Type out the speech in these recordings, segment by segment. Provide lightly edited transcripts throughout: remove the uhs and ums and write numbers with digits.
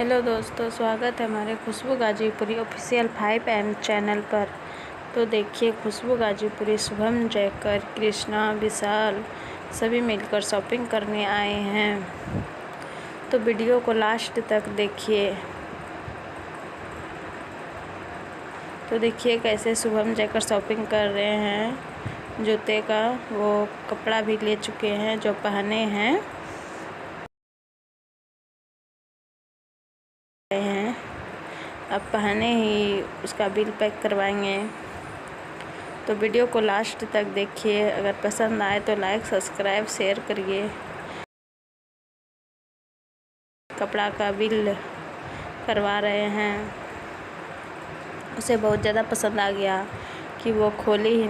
Hello दोस्तों, स्वागत है हमारे खुशबू गाजीपुरी ऑफिशियल 5M चैनल पर। तो देखिए, खुशबू गाजीपुरी, शुभम, जयकर, कृष्णा, विशाल सभी मिलकर शॉपिंग करने आए हैं। तो वीडियो को लास्ट तक देखिए। तो देखिए कैसे शुभम जयकर शॉपिंग कर रहे हैं। जूते का वो कपड़ा भी ले चुके हैं जो पहने हैं। अब पहने ही उसका बिल पैक करवाएंगे। तो वीडियो को लास्ट तक देखिए। अगर पसंद आए तो लाइक, सब्सक्राइब, शेयर करिए। कपड़ा का बिल करवा रहे हैं। उसे बहुत ज़्यादा पसंद आ गया कि वो खोली ही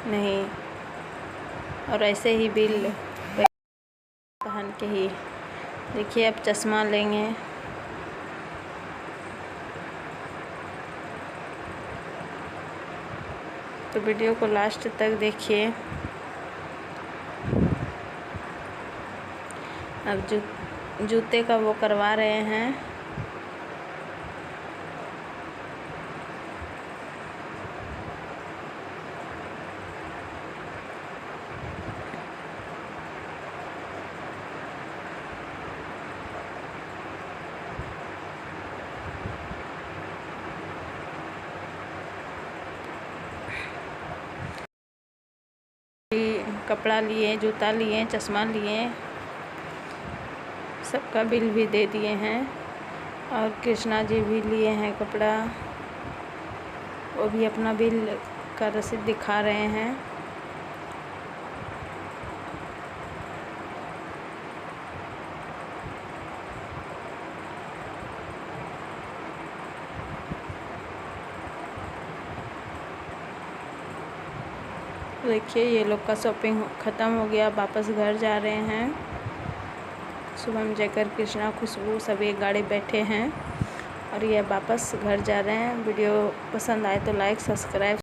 नहीं और ऐसे ही बिल पहन के ही। देखिए अब चश्मा लेंगे। तो वीडियो को लास्ट तक देखिए। अब जूते का वो करवा रहे हैं। कपड़ा लिए, जूता लिए, चश्मा लिए, सबका बिल भी दे दिए हैं। और कृष्णा जी भी लिए हैं कपड़ा, वो भी अपना बिल का रसीद दिखा रहे हैं। देखिए ये लोग का शॉपिंग ख़त्म हो गया, वापस घर जा रहे हैं। शुभम, जयकर, कृष्णा, खुशबू सभी एक गाड़ी बैठे हैं और ये वापस घर जा रहे हैं। वीडियो पसंद आए तो लाइक, सब्सक्राइब